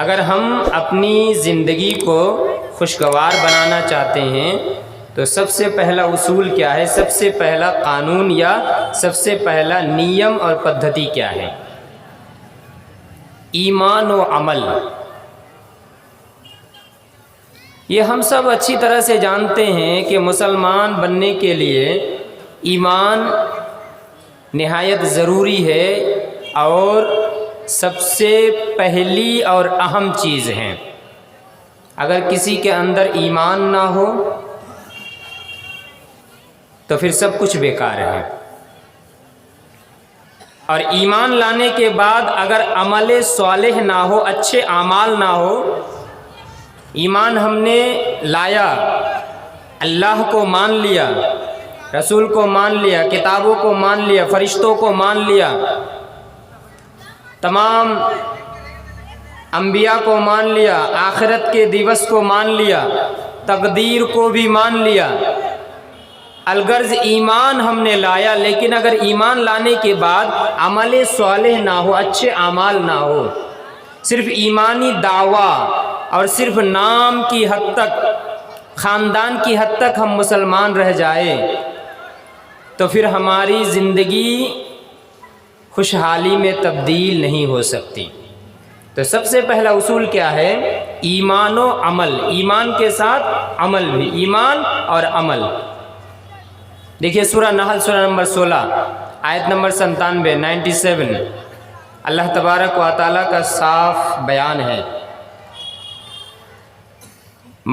اگر ہم اپنی زندگی کو خوشگوار بنانا چاہتے ہیں تو سب سے پہلا اصول کیا ہے؟ سب سے پہلا قانون یا سب سے پہلا نیم اور پدھتی کیا ہے؟ ایمان و عمل۔ یہ ہم سب اچھی طرح سے جانتے ہیں کہ مسلمان بننے کے لیے ایمان نہایت ضروری ہے اور سب سے پہلی اور اہم چیز ہے۔ اگر کسی کے اندر ایمان نہ ہو تو پھر سب کچھ بیکار ہے، اور ایمان لانے کے بعد اگر عمل صالح نہ ہو، اچھے اعمال نہ ہو، ایمان ہم نے لایا، اللہ کو مان لیا، رسول کو مان لیا، کتابوں کو مان لیا، فرشتوں کو مان لیا، تمام انبیاء کو مان لیا، آخرت کے دیوس کو مان لیا، تقدیر کو بھی مان لیا، الغرض ایمان ہم نے لایا، لیکن اگر ایمان لانے کے بعد عمل صالح نہ ہو، اچھے اعمال نہ ہو، صرف ایمانی دعویٰ اور صرف نام کی حد تک، خاندان کی حد تک ہم مسلمان رہ جائے تو پھر ہماری زندگی خوشحالی میں تبدیل نہیں ہو سکتی۔ تو سب سے پہلا اصول کیا ہے؟ ایمان و عمل، ایمان کے ساتھ عمل بھی، ایمان اور عمل۔ دیکھیے سورہ نحل، سورہ نمبر 16 آیت نمبر 97 اللہ تبارک و تعالیٰ کا صاف بیان ہے،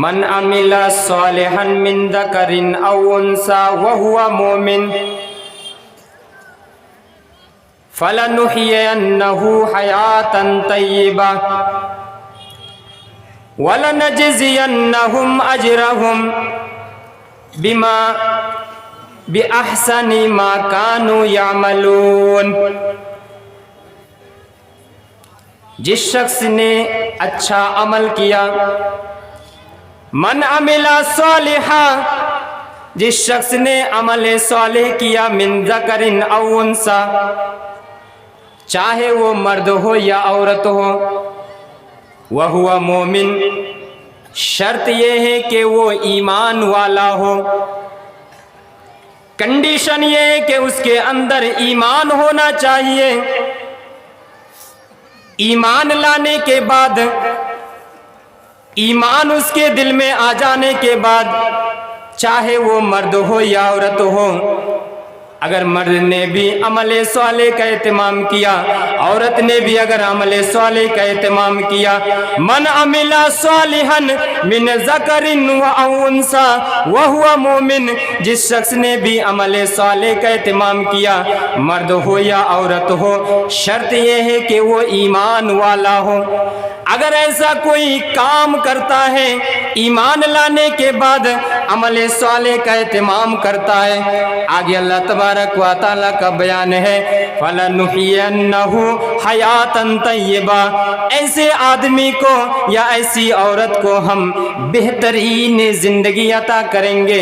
من عمل صالحا من ذکر او انثى وهو مؤمن فلنحيينه حياة طيبة ولنجزينهم أجرهم بأحسن ما كانوا يعملون۔ جس شخص نے اچھا عمل کیا، من عمل صالحا، جس شخص نے عمل صالح کیا، من ذکر او انثى، چاہے وہ مرد ہو یا عورت ہو، وَهُوَ مُؤْمِن، شرط یہ ہے کہ وہ ایمان والا ہو، کنڈیشن یہ ہے کہ اس کے اندر ایمان ہونا چاہیے۔ ایمان لانے کے بعد، ایمان اس کے دل میں آ جانے کے بعد، چاہے وہ مرد ہو یا عورت ہو، اگر مرد نے بھی عمل صالح کا اہتمام کیا، عورت نے بھی اگر عمل صالح کا اہتمام کیا، من عمل صالحا من ذکر و انثى وهو مؤمن، جس شخص نے بھی عمل صالح کا اہتمام کیا، مرد ہو یا عورت ہو، شرط یہ ہے کہ وہ ایمان والا ہو۔ اگر ایسا کوئی کام کرتا ہے، ایمان لانے کے بعد عمل صالح کا اہتمام کرتا ہے، آگے اللہ تبارک و تعالیٰ کا بیان ہے، فَلَنُحْيِيَنَّهُ حَيَاةً طَيِّبَةً، ایسے آدمی کو یا ایسی عورت کو ہم بہترین زندگی عطا کریں گے،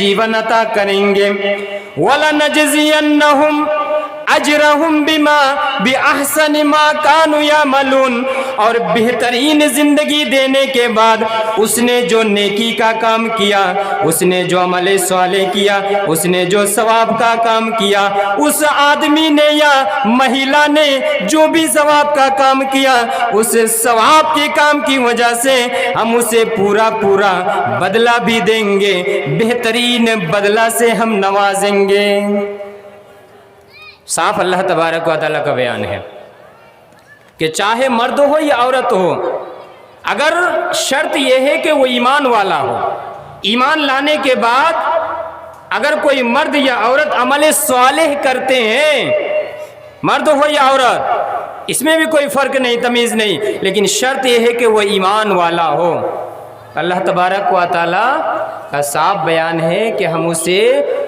جیون عطا کریں گے، وَلَنَجْزِيَنَّهُمْ اجرہم بأحسن ما کانوا یعملون، اور بہترین زندگی دینے کے بعد اس نے جو نیکی کا کام کیا، اس نے جو عمل صالح کیا، اس نے جو ثواب کا کام کیا، اس آدمی نے یا مہیلا نے جو بھی ثواب کا کام کیا، اس ثواب کے کام کی وجہ سے ہم اسے پورا بدلہ بھی دیں گے، بہترین بدلہ سے ہم نوازیں گے۔ صاف اللہ تبارک و تعالیٰ کا بیان ہے کہ چاہے مرد ہو یا عورت ہو، اگر شرط یہ ہے کہ وہ ایمان والا ہو، ایمان لانے کے بعد اگر کوئی مرد یا عورت عمل صالح کرتے ہیں، مرد ہو یا عورت، اس میں بھی کوئی فرق نہیں، تمیز نہیں، لیکن شرط یہ ہے کہ وہ ایمان والا ہو۔ اللہ تبارک و تعالیٰ کا صاف بیان ہے کہ ہم اسے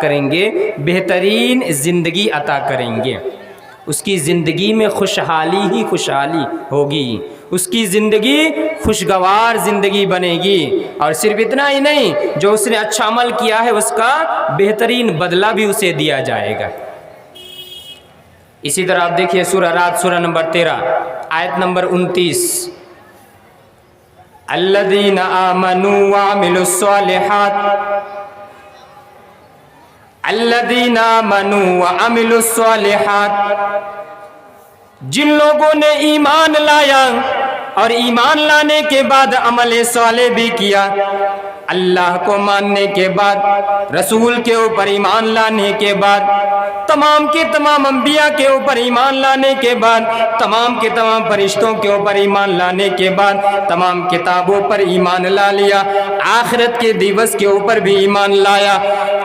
کریں گے، بہترین زندگی عطا کریں گے، اس کی زندگی میں خوشحالی ہی خوشحالی ہوگی، اس کی زندگی خوشگوار زندگی بنے گی، اور صرف اتنا ہی نہیں، جو اس نے اچھا عمل کیا ہے اس کا بہترین بدلہ بھی اسے دیا جائے گا۔ اسی طرح آپ دیکھیے سورہ رات سورہ نمبر 13 آیت نمبر 29، الذین آمنوا وعملوا الصالحات، الذین آمنوا وعملوا الصالحات، جن لوگوں نے ایمان لایا اور ایمان لانے کے بعد عمل صالح بھی کیا، اللہ کو ماننے کے بعد، رسول کے اوپر ایمان لانے کے بعد، تمام کے تمام انبیاء کے اوپر ایمان لانے کے بعد، تمام کے تمام فرشتوں کے اوپر ایمان لانے کے بعد، تمام کتابوں پر ایمان لا لیا، آخرت کے دیوس کے اوپر بھی ایمان لایا،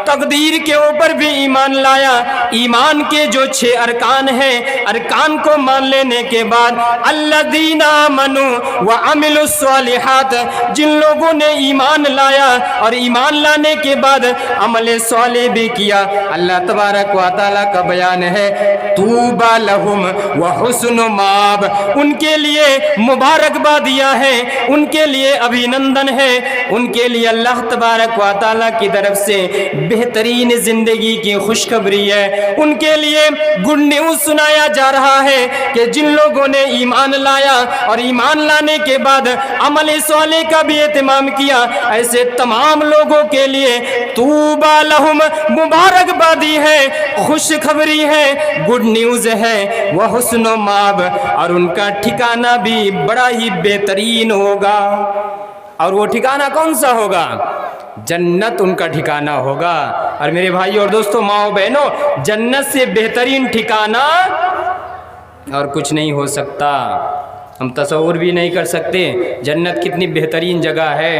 تقدیر کے اوپر بھی ایمان لایا، ایمان کے جو 6 ارکان ہیں، ارکان کو مان لینے کے بعد، الذین آمنوا وعملوا الصالحات، جن لوگوں نے ایمان لایا اور ایمان لانے کے بعد عمل صالح بھی کیا، اللہ تبارک و تعالیٰ کا بیان ہے طوبی لہم وحسن مآب، ان کے لیے مبارکبادیاں ہیں، ان کے لیے ابھینندن ہے، ان کے لیے اللہ تبارک و تعالیٰ کی طرف سے بہترین زندگی کی خوشخبری ہے، ان کے لیے گڈ نیوز سنایا جا رہا ہے کہ جن لوگوں نے ایمان لایا اور ایمان لانے کے بعد عمل صالح کا بھی اہتمام کیا، ایسے تمام لوگوں کے لیے طوبی لہم مبارکبادی ہے، خوشخبری ہے، گڈ نیوز ہے، وہ حسن و مآب، اور ان کا ٹھکانہ بھی بڑا ہی بہترین ہوگا۔ اور وہ ٹھکانہ کون سا ہوگا؟ جنت ان کا ٹھکانہ ہوگا۔ اور میرے بھائی اور دوستو، ماں و بہنوں، جنت سے بہترین ٹھکانہ اور کچھ نہیں ہو سکتا، ہم تصور بھی نہیں کر سکتے جنت کتنی بہترین جگہ ہے۔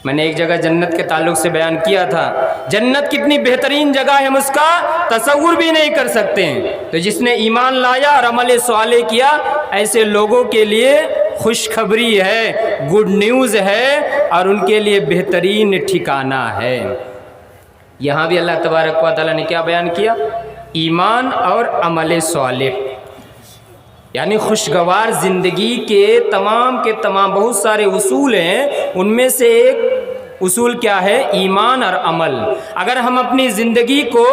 میں نے ایک جگہ جنت کے تعلق سے بیان کیا تھا، جنت کتنی بہترین جگہ ہے، ہم اس کا تصور بھی نہیں کر سکتے۔ تو جس نے ایمان لایا اور عمل صالح کیا، ایسے لوگوں کے لیے خوشخبری ہے، گڈ نیوز ہے، اور ان کے لیے بہترین ٹھکانہ ہے۔ یہاں بھی اللہ تبارک و تعالیٰ نے کیا بیان کیا؟ ایمان اور عمل صالح، یعنی خوشگوار زندگی کے تمام بہت سارے اصول ہیں، ان میں سے ایک اصول کیا ہے؟ ایمان اور عمل۔ اگر ہم اپنی زندگی کو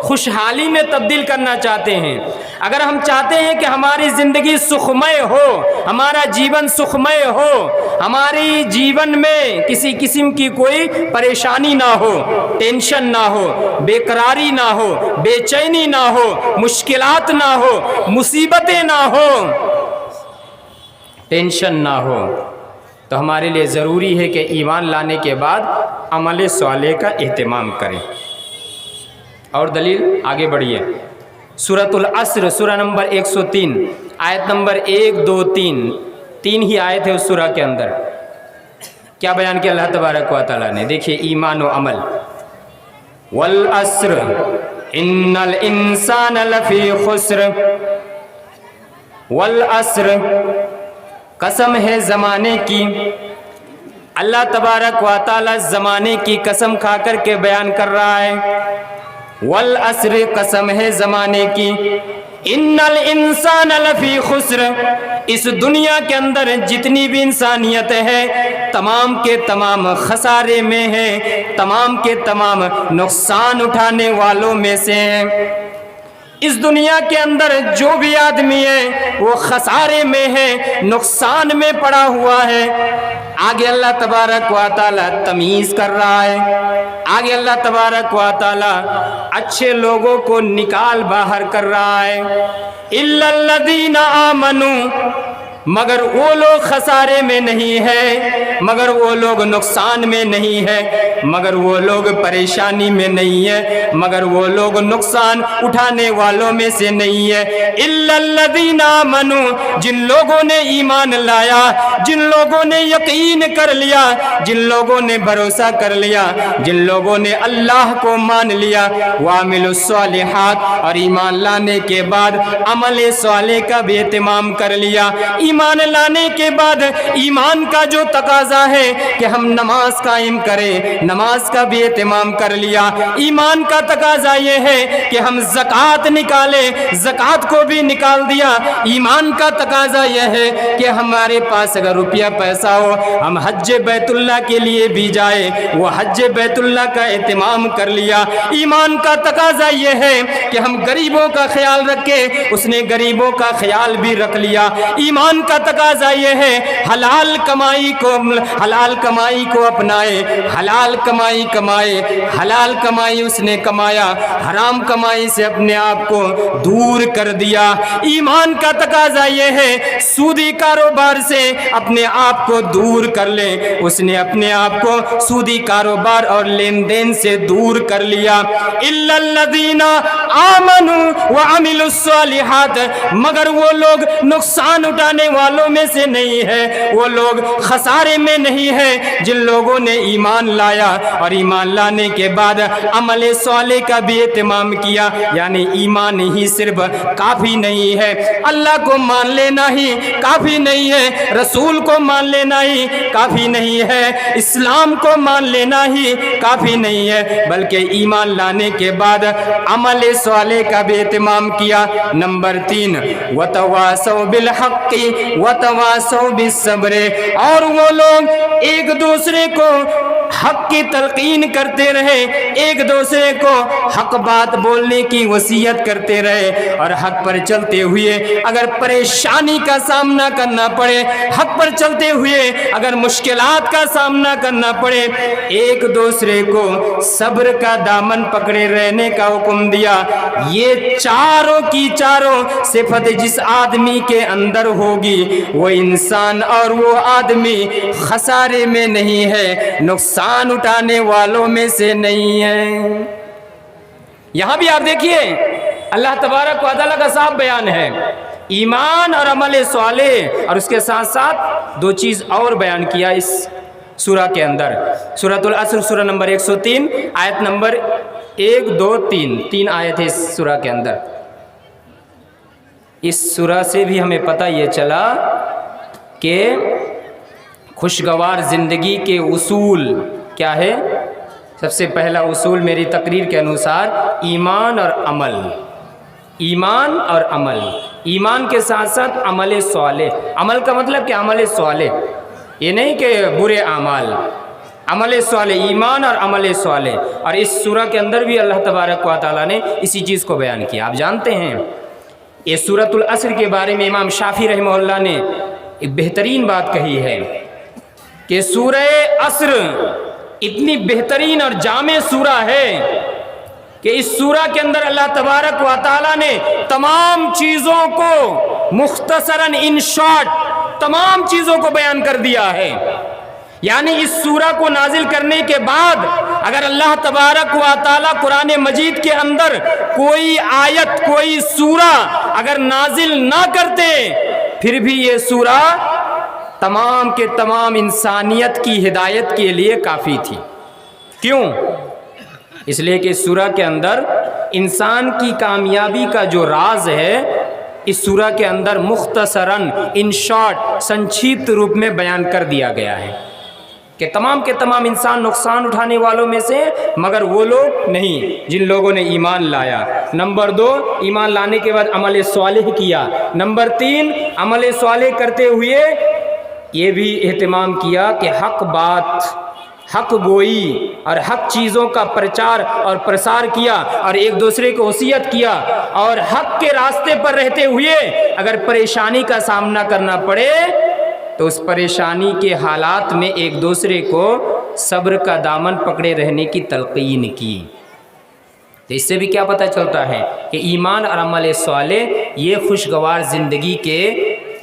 خوشحالی میں تبدیل کرنا چاہتے ہیں، اگر ہم چاہتے ہیں کہ ہماری زندگی سکھمے ہو، ہمارا جیون سکھمے ہو، ہماری جیون میں کسی قسم کی کوئی پریشانی نہ ہو، ٹینشن نہ ہو، بے قراری نہ ہو، بے چینی نہ ہو، مشکلات نہ ہو، مصیبتیں نہ ہو، ٹینشن نہ ہو، تو ہمارے لیے ضروری ہے کہ ایمان لانے کے بعد عمل صالح کا اہتمام کریں۔ اور دلیل آگے بڑھیے، سورۃ العصر سورہ نمبر 103 آیت نمبر 1 2 3 تین ہی آیت ہے اس سورہ کے اندر۔ کیا بیان کیا اللہ تبارک و تعالیٰ نے؟ دیکھیے ایمان و عمل، والعصر ان الانسان لفی خسر، والعصر قسم ہے زمانے کی، اللہ تبارک و تعالیٰ زمانے کی قسم کھا کر کے بیان کر رہا ہے، والعصر قسم ہے زمانے کی، ان الانسان لفی خسر، اس دنیا کے اندر جتنی بھی انسانیت ہے تمام کے تمام خسارے میں ہے، تمام کے تمام نقصان اٹھانے والوں میں سے ہیں۔ اس دنیا کے اندر جو بھی آدمی ہے وہ خسارے میں ہے، نقصان میں پڑا ہوا ہے۔ آگے اللہ تبارک و تعالیٰ تمیز کر رہا ہے، آگے اللہ تبارک و تعالیٰ اچھے لوگوں کو نکال باہر کر رہا ہے، الا الذین آمنوا، مگر وہ لوگ خسارے میں نہیں ہے، مگر وہ لوگ نقصان میں نہیں ہے، مگر وہ لوگ پریشانی میں نہیں ہے، مگر وہ لوگ نقصان اٹھانے والوں میں سے نہیں ہے، الا الذین آمنوا، جن لوگوں نے ایمان لایا، جن لوگوں نے یقین کر لیا، جن لوگوں نے بھروسہ کر لیا، جن لوگوں نے اللہ کو مان لیا، وعملوا الصالحات، اور ایمان لانے کے بعد عمل صالح کا بھی اہتمام کر لیا۔ ایمان لانے کے بعد ایمان کا جو تقاضا ہے کہ ہم نماز قائم کریں، نماز کا بھی اہتمام کر لیا۔ ایمان کا تقاضا یہ ہے کہ ہم زکوٰۃ نکالیں، زکوٰۃ کو بھی نکال دیا۔ ایمان کا تقاضا یہ ہے کہ ہمارے پاس اگر روپیہ پیسہ ہو ہم حج بیت اللہ کے لیے بھی جائے، وہ حج بیت اللہ کا اہتمام کر لیا۔ ایمان کا تقاضا یہ ہے کہ ہم غریبوں کا خیال رکھیں، اس نے غریبوں کا خیال بھی رکھ لیا۔ ایمان کا تقاضا یہ ہے حلال کمائی کو اپنائے، حلال کمائی کمائے، حلال کمائی اس نے کمایا، حرام کمائی سے اپنے آپ کو دور کر دیا۔ ایمان کا تقاضا یہ ہے سودی کاروبار سے اپنے آپ کو دور کر لے، اس نے اپنے آپ کو سودی کاروبار اور لین دین سے دور کر لیا۔ الا الذین آمنوا وعملوا الصالحات، مگر وہ لوگ نقصان اٹھانے والوں میں سے نہیں ہے، وہ لوگ خسارے میں نہیں ہے جن لوگوں نے ایمان لایا اور ایمان لانے کے بعد عمل صالح کا بھی اہتمام کیا۔ یعنی ایمان ہی صرف کافی نہیں ہے، اللہ کو مان لینا ہی کافی نہیں ہے، رسول کو مان لینا ہی کافی نہیں ہے، اسلام کو مان لینا ہی کافی نہیں ہے، بلکہ ایمان لانے کے بعد عمل صالح کا بھی اہتمام کیا۔ نمبر 3 وتواصوا بالحق وتواصوا بالصبر، اور وہ لوگ ایک دوسرے کو حق کی تلقین کرتے رہے، ایک دوسرے کو حق بات بولنے کی وصیت کرتے رہے، اور حق پر چلتے ہوئے اگر پریشانی کا سامنا کرنا پڑے، حق پر چلتے ہوئے اگر مشکلات کا سامنا کرنا پڑے، ایک دوسرے کو صبر کا دامن پکڑے رہنے کا حکم دیا۔ یہ چاروں کی چاروں صفت جس آدمی کے اندر ہوگی وہ انسان اور وہ آدمی خسارے میں نہیں ہے، نقصان اٹھانے والوں میں سے نہیں ہے۔ یہاں بھی آپ دیکھیے اللہ تبارک و تعالیٰ کا صاف بیان ہے، ایمان اور عمل صالح، اور اس کے ساتھ ساتھ دو چیز اور بیان کیا اس سورہ کے اندر۔ سورۃ العصر سورہ نمبر 103 آیت نمبر 1 2 3 تین آیت ہے اس سورہ کے اندر۔ اس سورہ سے بھی ہمیں پتہ یہ چلا کہ خوشگوار زندگی کے اصول کیا ہے۔ سب سے پہلا اصول میری تقریر کے انوسار ایمان اور عمل، ایمان اور عمل، ایمان کے ساتھ ساتھ عمل صالح۔ عمل کا مطلب کہ عمل صالح، یہ نہیں کہ برے اعمال، عمل صالح، ایمان اور عمل صالح۔ اور اس سورہ کے اندر بھی اللہ تبارک و تعالیٰ نے اسی چیز کو بیان کیا۔ آپ جانتے ہیں یہ سورۃ العصر کے بارے میں امام شافعی رحمہ اللہ نے ایک بہترین بات کہی ہے کہ سورہ عصر اتنی بہترین اور جامع سورہ ہے کہ اس سورہ کے اندر اللہ تبارک و تعالیٰ نے تمام چیزوں کو مختصراً ان شارٹ تمام چیزوں کو بیان کر دیا ہے۔ یعنی اس سورہ کو نازل کرنے کے بعد اگر اللہ تبارک و تعالیٰ قرآن مجید کے اندر کوئی آیت کوئی سورہ اگر نازل نہ کرتے پھر بھی یہ سورہ تمام کے تمام انسانیت کی ہدایت کے لیے کافی تھی۔ کیوں؟ اس لیے کہ اس سورہ کے اندر انسان کی کامیابی کا جو راز ہے اس سورہ کے اندر مختصراً ان شارٹ سنکشت روپ میں بیان کر دیا گیا ہے کہ تمام کے تمام انسان نقصان اٹھانے والوں میں سے مگر وہ لوگ نہیں جن لوگوں نے ایمان لایا۔ نمبر 2 ایمان لانے کے بعد عمل صالح کیا۔ نمبر 3 عمل صالح کرتے ہوئے یہ بھی اہتمام کیا کہ حق بات، حق گوئی اور حق چیزوں کا پرچار اور پرسار کیا اور ایک دوسرے کو وصیت کیا، اور حق کے راستے پر رہتے ہوئے اگر پریشانی کا سامنا کرنا پڑے تو اس پریشانی کے حالات میں ایک دوسرے کو صبر کا دامن پکڑے رہنے کی تلقین کی۔ تو اس سے بھی کیا پتہ چلتا ہے کہ ایمان اور عمل صالح یہ خوشگوار زندگی کے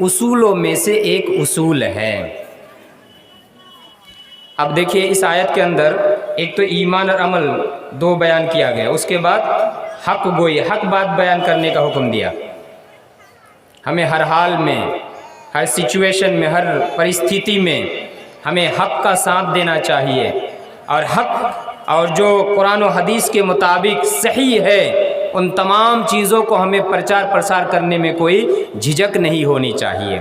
اصولوں میں سے ایک اصول ہے۔ اب دیکھیے اس آیت کے اندر ایک تو ایمان اور عمل دو بیان کیا گیا، اس کے بعد حق گوئی، حق بات بیان کرنے کا حکم دیا۔ ہمیں ہر حال میں، ہر سچویشن میں، ہر پرستھتی میں ہمیں حق کا ساتھ دینا چاہیے، اور حق اور جو قرآن و حدیث کے مطابق صحیح ہے ان تمام چیزوں کو ہمیں پرچار پرسار کرنے میں کوئی جھجک نہیں ہونی چاہیے۔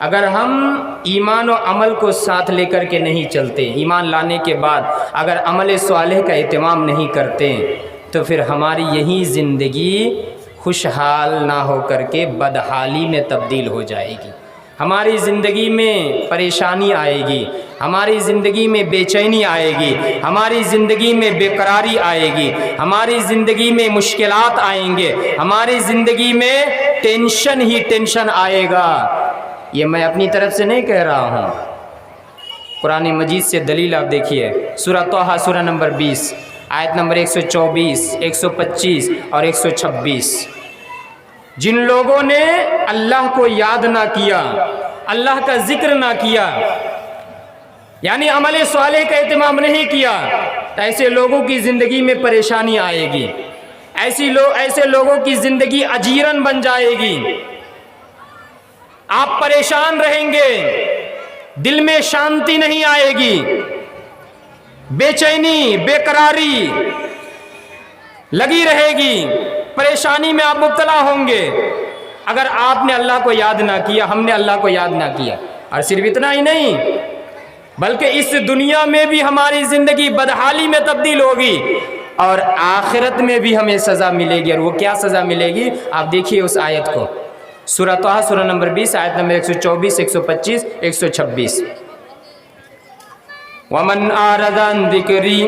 اگر ہم ایمان و عمل کو ساتھ لے کر کے نہیں چلتے، ایمان لانے کے بعد اگر عمل صالح کا اہتمام نہیں کرتے، تو پھر ہماری یہی زندگی خوشحال نہ ہو کر کے بدحالی میں تبدیل ہو جائے گی۔ ہماری زندگی میں پریشانی آئے گی، ہماری زندگی میں بے چینی آئے گی، ہماری زندگی میں بے قراری آئے گی، ہماری زندگی میں مشکلات آئیں گے، ہماری زندگی میں ٹینشن ہی ٹینشن آئے گا۔ یہ میں اپنی طرف سے نہیں کہہ رہا ہوں، قرآن مجید سے دلیل آپ دیکھیے، سورہ طٰہٰ سورہ نمبر 20 آیت نمبر 124، 125 اور 126۔ جن لوگوں نے اللہ کو یاد نہ کیا، اللہ کا ذکر نہ کیا، یعنی عمل صالح کا اہتمام نہیں کیا، ایسے لوگوں کی زندگی میں پریشانی آئے گی، ایسے لوگوں کی زندگی اجیرن بن جائے گی۔ آپ پریشان رہیں گے، دل میں شانتی نہیں آئے گی، بے چینی بے قراری لگی رہے گی، پریشانی میں آپ مبتلا ہوں گے اگر آپ نے اللہ کو یاد نہ کیا، ہم نے اللہ کو یاد نہ کیا۔ اور صرف اتنا ہی نہیں بلکہ اس دنیا میں بھی ہماری زندگی بدحالی میں تبدیل ہوگی اور آخرت میں بھی ہمیں سزا ملے گی۔ اور وہ کیا سزا ملے گی آپ دیکھیے اس آیت کو، سورہ طٰہٰ سورہ نمبر 20 آیت نمبر 124، 125، 126۔ وَمَنْ أَعْرَضَ عَنْ ذِكْرِي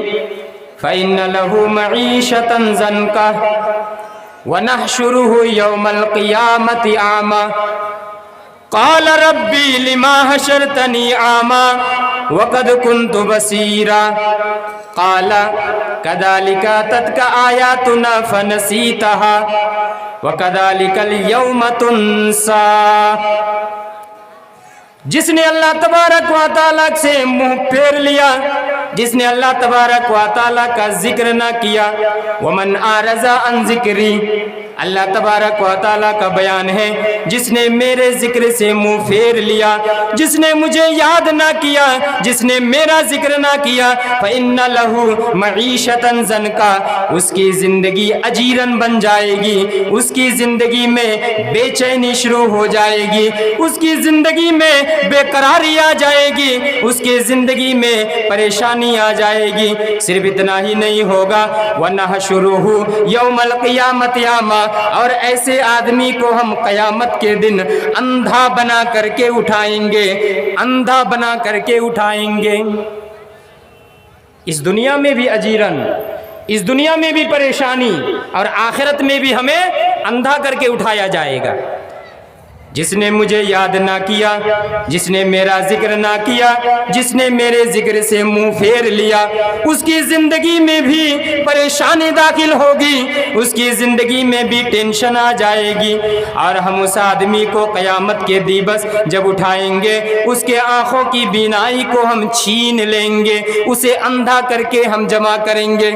فَإِنَّ لَهُ مَعِيشَةً ضَنْكًا وَنَحْشُرُهُ يَوْمَ الْقِيَامَةِ أَعْمَى قَالَ رَبِّي لِمَا حَشَرْتَنِي أَعْمَى وَقَدْ كُنْتُ بَصِيرًا قَالَ كَذَلِكَ أَتَتْكَ آيَاتُنَا فَنَسِيتَهَا وَكَذَلِكَ الْيَوْمَ تُنْسَىٰ۔ جس نے اللہ تبارک و تعالیٰ سے منہ پھیر لیا، جس نے اللہ تبارک و تعالیٰ کا ذکر نہ کیا، وَمَنْ أَعْرَضَ عَنْ ذِكْرِي، اللہ تبارک و تعالیٰ کا بیان ہے، جس نے میرے ذکر سے منہ پھیر لیا، جس نے مجھے یاد نہ کیا، جس نے میرا ذکر نہ کیا، فَإِنَّ لَهُ مَعِيشَةً ضَنْكًا، اس کی زندگی اجیرن بن جائے گی، اس کی زندگی میں بے چینی شروع ہو جائے گی، اس کی زندگی میں بے قراری آ جائے گی، اس کی زندگی میں پریشانی آ جائے گی۔ صرف اتنا ہی نہیں ہوگا، وَنَحْشُرُهُ يَوْمَ الْقِيَامَةِ أَعْمَى، اور ایسے آدمی کو ہم قیامت کے دن اندھا بنا کر کے اٹھائیں گے، اندھا بنا کر کے اٹھائیں گے۔ اس دنیا میں بھی اجیرن، اس دنیا میں بھی پریشانی، اور آخرت میں بھی ہمیں اندھا کر کے اٹھایا جائے گا۔ جس نے مجھے یاد نہ کیا، جس نے میرا ذکر نہ کیا، جس نے میرے ذکر سے منہ پھیر لیا، اس کی زندگی میں بھی پریشانی داخل ہوگی، اس کی زندگی میں بھی ٹینشن آ جائے گی، اور ہم اس آدمی کو قیامت کے دیوس جب اٹھائیں گے، اس کے آنکھوں کی بینائی کو ہم چھین لیں گے، اسے اندھا کر کے ہم جمع کریں گے۔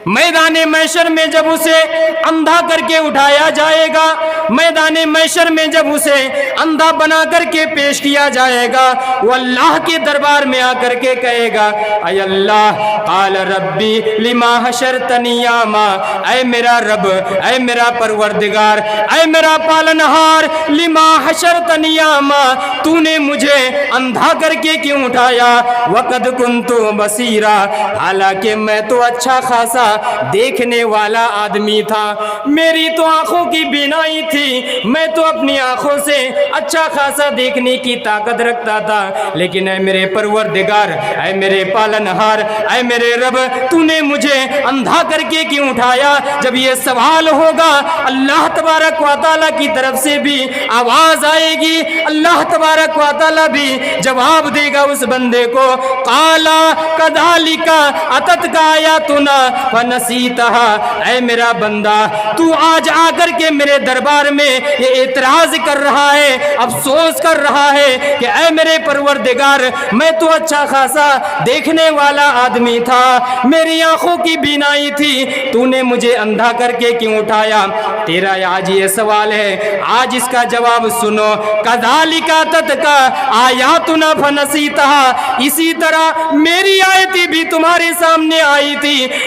میدان محشر میں جب اسے اندھا کر کے اٹھایا جائے گا، میدان محشر میں جب اسے اندھا بنا کر کے پیش کیا جائے گا، وہ اللہ کے دربار میں آ کر کے کہے گا، اے اللہ، قال ربی لما حشرتنی اعمی، اے میرا رب، اے میرا پروردگار، اے میرا پالنہار، لما حشرتنی اعمی، تو نے مجھے اندھا کر کے کیوں اٹھایا، وقد کنت بصیرا، حالانکہ میں تو اچھا خاصا دیکھنے والا آدمی تھا، میری تو آنکھوں کی بینائی تھی، میں تو اپنی آنکھوں سے اچھا خاصا دیکھنے کی طاقت رکھتا تھا، لیکن اے میرے پروردگار، اے میرے پالنہار، اے میرے رب، تو نے مجھے اندھا کر کے کیوں اٹھایا۔ جب یہ سوال ہوگا، اللہ تبارک و تعالیٰ کی طرف سے بھی آواز آئے گی، اللہ تبارک و تعالیٰ بھی جواب دے گا اس بندے کو، قالا کذالک اتتک آیاتنا فنسیتها، اے میرا بندہ، تو آج آ کر کے میرے دربار میں یہ اعتراض کر رہا ہے، افسوس کر رہا ہے کہ اے میرے پروردگار، میں تو اچھا خاصا دیکھنے والا آدمی تھا، میری آنکھوں کی بینائی تھی، تو نے مجھے اندھا کر کے کیوں اٹھایا۔ تیرا آج یہ سوال ہے، آج اس کا جواب سنو، کذالک اتتک آیاتنا فنسیتها، اسی طرح میری آیتیں بھی تمہارے سامنے آئی تھی،